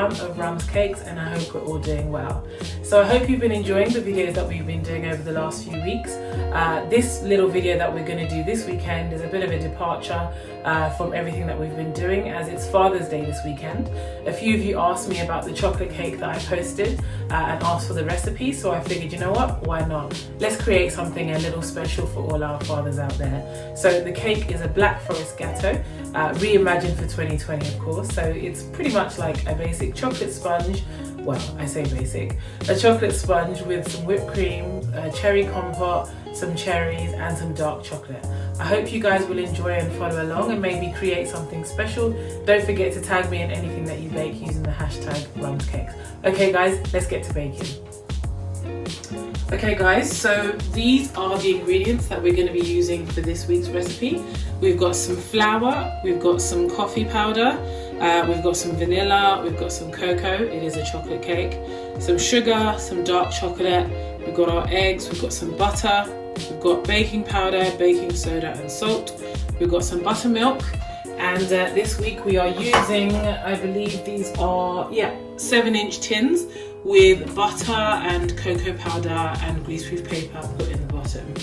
Of Rums Cakes, and I hope we're all doing well. So I hope you've been enjoying the videos that we've been doing over the last few weeks. This little video that we're going to do this weekend is a bit of a departure from everything that we've been doing, as it's Father's Day this weekend. A few of you asked me about the chocolate cake that I posted and asked for the recipe, so I figured, you know what, why not? Let's create something a little special for all our fathers out there. So the cake is a Black Forest Gateaux, reimagined for 2020 of course, so it's pretty much like a basic chocolate sponge. Well, I say basic. A chocolate sponge with some whipped cream, cherry compote, some cherries and some dark chocolate. I hope you guys will enjoy and follow along and maybe create something special. Don't forget to tag me in anything that you bake using the hashtag RumsCakes. Okay guys, let's get to baking. Okay guys, so these are the ingredients that we're going to be using for this week's recipe. We've got some flour, we've got some coffee powder, we've got some vanilla, we've got some cocoa, it is a chocolate cake, some sugar, some dark chocolate, we've got our eggs, we've got some butter, we've got baking powder, baking soda and salt, we've got some buttermilk, and this week we are using, I believe these are, 7-inch tins with butter and cocoa powder and greaseproof paper put in the bottom.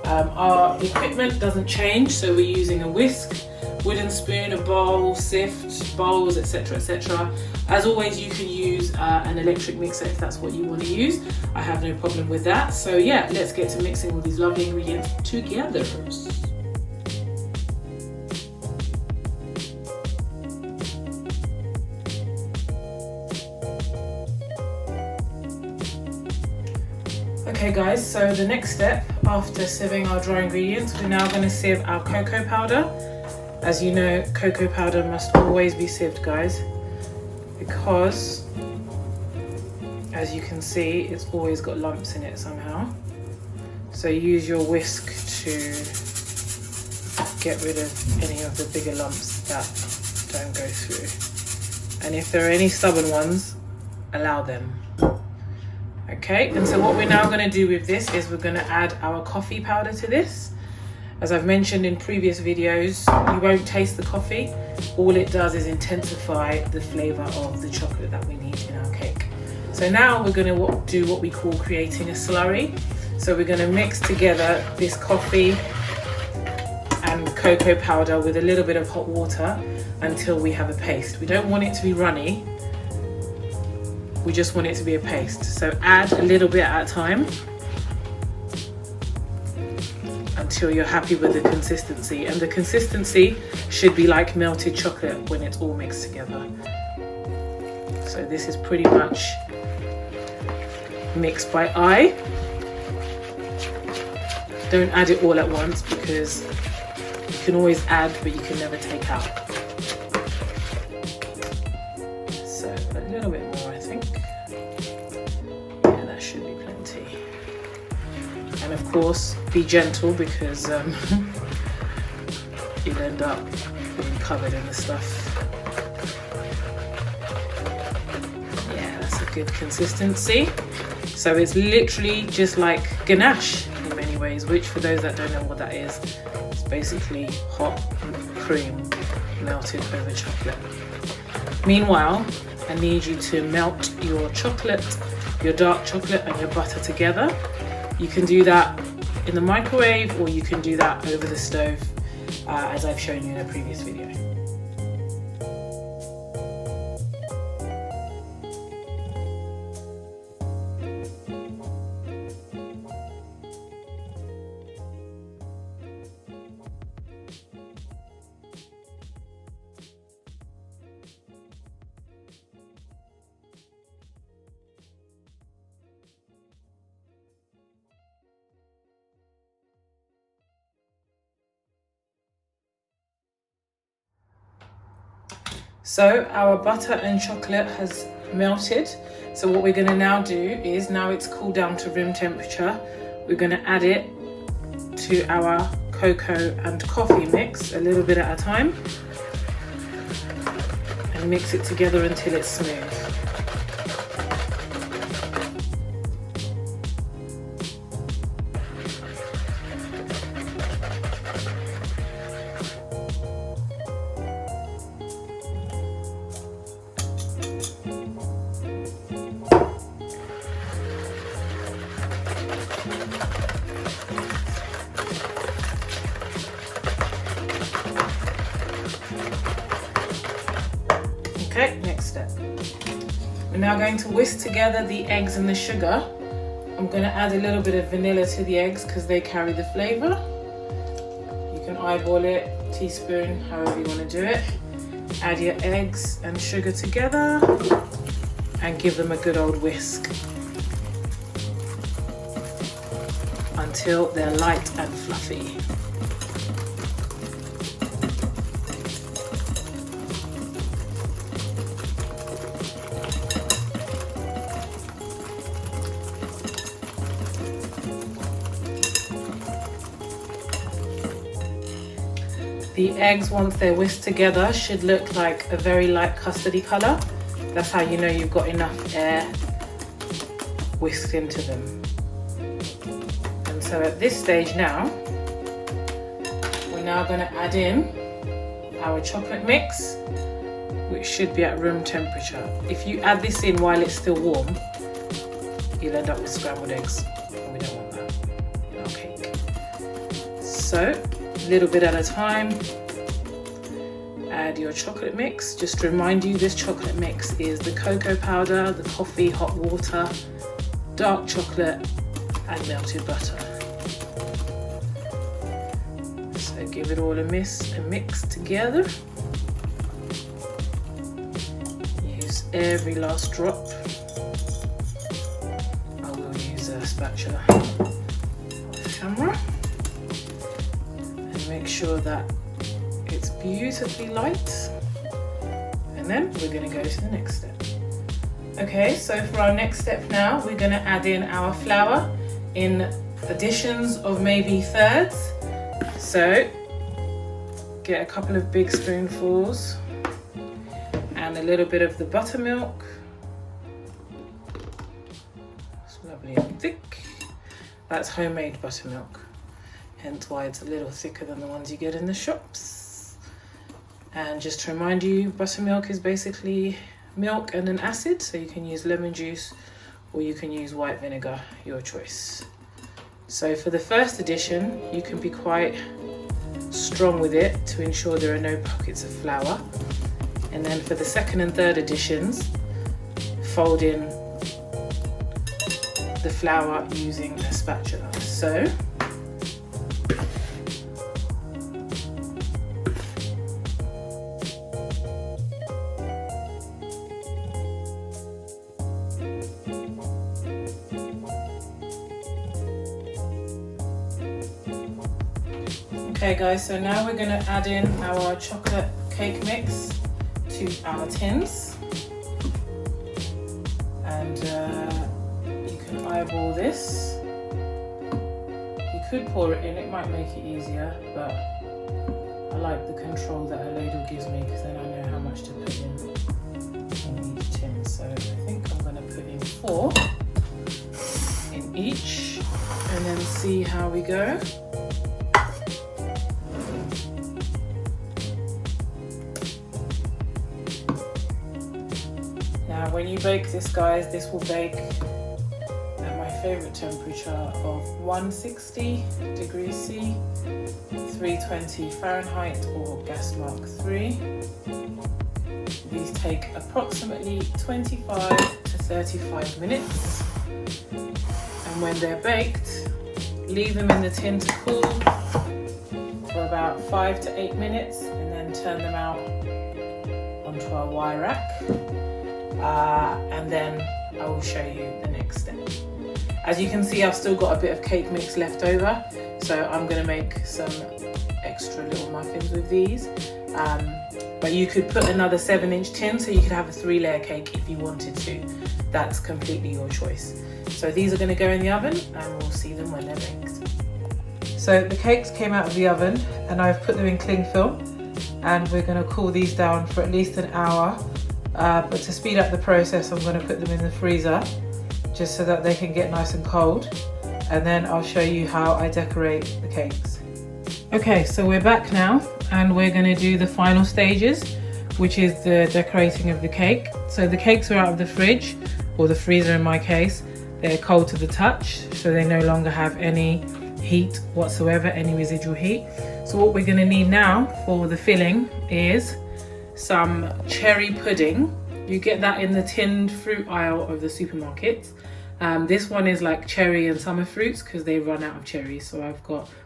Our equipment doesn't change, so we're using a whisk, wooden spoon, a bowl, sift, bowls, etc, etc. As always, you can use an electric mixer if that's what you want to use. I have no problem with that. So yeah, let's get to mixing all these lovely ingredients together. Okay guys, so the next step after sieving our dry ingredients, we're now going to sieve our cocoa powder. As you know, cocoa powder must always be sieved guys, because as you can see it's always got lumps in it somehow. So use your whisk to get rid of any of the bigger lumps that don't go through. And if there are any stubborn ones, allow them. Okay, and so what we're now going to do with this is we're going to add our coffee powder to this. As I've mentioned in previous videos, you won't taste the coffee. All it does is intensify the flavour of the chocolate that we need in our cake. So now we're going to do what we call creating a slurry. So we're going to mix together this coffee and cocoa powder with a little bit of hot water until we have a paste. We don't want it to be runny. We just want it to be a paste. So add a little bit at a time until you're happy with the consistency. And the consistency should be like melted chocolate when it's all mixed together. So this is pretty much mixed by eye. Don't add it all at once because you can always add but you can never take out. So a little bit more I think. Yeah, that should be plenty. And of course be gentle because you'll end up being covered in the stuff. Yeah, that's a good consistency. So it's literally just like ganache in many ways, which for those that don't know what that is, it's basically hot cream melted over chocolate. Meanwhile, I need you to melt your chocolate, your dark chocolate and your butter together. You can do that in the microwave or you can do that over the stove as I've shown you in a previous video. So our butter and chocolate has melted. So what we're going to now do is, now it's cooled down to room temperature, we're going to add it to our cocoa and coffee mix a little bit at a time and mix it together until it's smooth. Okay, next step. We're now going to whisk together the eggs and the sugar. I'm going to add a little bit of vanilla to the eggs because they carry the flavour. You can eyeball it, teaspoon, however you want to do it. Add your eggs and sugar together and give them a good old whisk until they're light and fluffy. The eggs, once they're whisked together, should look like a very light custardy colour. That's how you know you've got enough air whisked into them. And so at this stage now, we're now going to add in our chocolate mix, which should be at room temperature. If you add this in while it's still warm, you'll end up with scrambled eggs, and we don't want that in our cake. So, a little bit at a time, add your chocolate mix. Just to remind you, this chocolate mix is the cocoa powder, the coffee, hot water, dark chocolate and melted butter. So give it all a mix together. Use every last drop. I will use a spatula off camera. Make sure that it's beautifully light, and then we're going to go to the next step. Okay, so for our next step now, we're going to add in our flour in additions of maybe thirds. So get a couple of big spoonfuls and a little bit of the buttermilk. It's lovely and thick. That's homemade buttermilk, hence why it's a little thicker than the ones you get in the shops. And just to remind you, buttermilk is basically milk and an acid, so you can use lemon juice or you can use white vinegar, your choice. So for the first addition, you can be quite strong with it to ensure there are no pockets of flour. And then for the second and third additions, fold in the flour using a spatula. So okay guys, so now we're going to add in our chocolate cake mix to our tins, and you can eyeball this. You could pour it in, it might make it easier, but I like the control that a ladle gives me because then I know how much to put in each tin. So I think I'm going to put in 4 in each and then see how we go. When you bake this, guys, this will bake at my favorite temperature of 160 degrees C, 320 Fahrenheit or gas mark 3. These take approximately 25 to 35 minutes. And when they're baked, leave them in the tin to cool for about 5 to 8 minutes and then turn them out onto our wire rack. And then I will show you the next step. As you can see, I've still got a bit of cake mix left over, so I'm going to make some extra little muffins with these. but you could put another 7-inch tin so you could have a 3-layer cake if you wanted to. That's completely your choice. So these are going to go in the oven and we'll see them when they're baked. So the cakes came out of the oven and I've put them in cling film, and we're going to cool these down for at least an hour. But to speed up the process, I'm going to put them in the freezer just so that they can get nice and cold, and then I'll show you how I decorate the cakes. Okay, so we're back now and we're going to do the final stages, which is the decorating of the cake. So the cakes are out of the fridge, or the freezer in my case. They're cold to the touch, so they no longer have any heat whatsoever, any residual heat. So what we're going to need now for the filling is some cherry pudding. You get that in the tinned fruit aisle of the supermarkets. This one is like cherry and summer fruits because they run out of cherries. So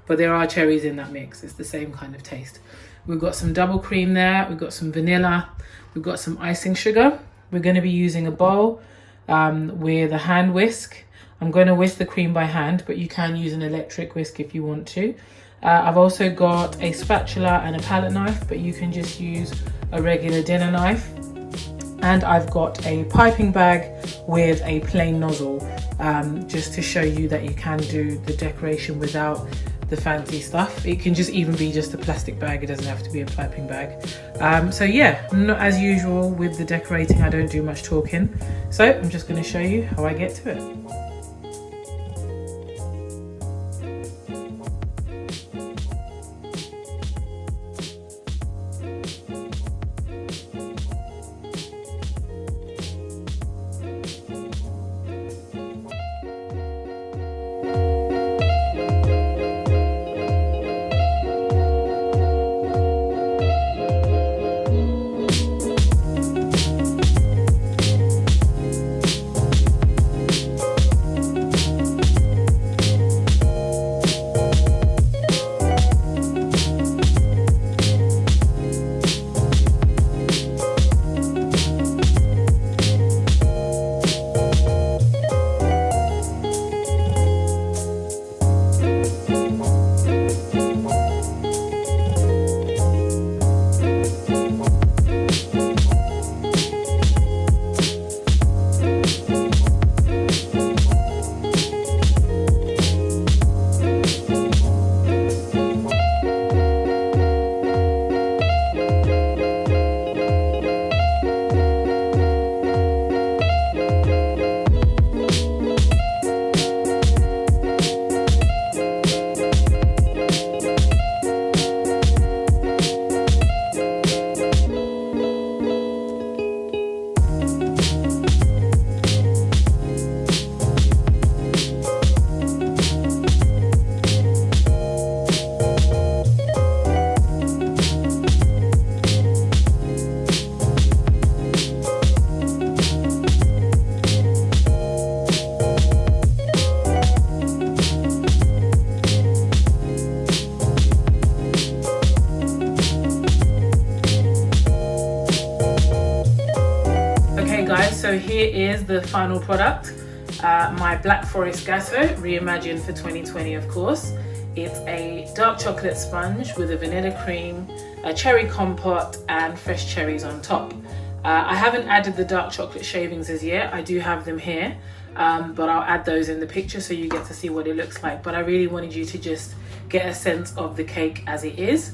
but there are cherries in that mix. It's the same kind of taste. We've got some double cream there. We've got some vanilla. We've got some icing sugar. We're going to be using a bowl with a hand whisk. I'm going to whisk the cream by hand, but you can use an electric whisk if you want to. I've also got a spatula and a palette knife, but you can just use a regular dinner knife. And I've got a piping bag with a plain nozzle, just to show you that you can do the decoration without the fancy stuff. It can just even be just a plastic bag. It doesn't have to be a piping bag. So yeah, not as usual with the decorating, I don't do much talking. So I'm just going to show you how I get to it. So here is the final product, my Black Forest Gateaux, reimagined for 2020 of course. It's a dark chocolate sponge with a vanilla cream, a cherry compote and fresh cherries on top. I haven't added the dark chocolate shavings as yet, I do have them here, but I'll add those in the picture so you get to see what it looks like. But I really wanted you to just get a sense of the cake as it is,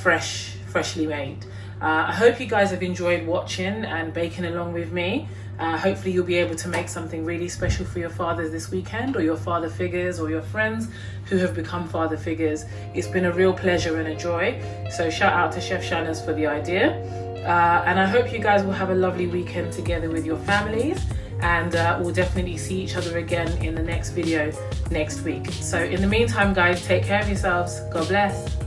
freshly made. I hope you guys have enjoyed watching and baking along with me. Hopefully you'll be able to make something really special for your fathers this weekend, or your father figures, or your friends who have become father figures. It's been a real pleasure and a joy. So shout out to Chef Shanners for the idea. And I hope you guys will have a lovely weekend together with your families. And we'll definitely see each other again in the next video next week. So in the meantime, guys, take care of yourselves. God bless.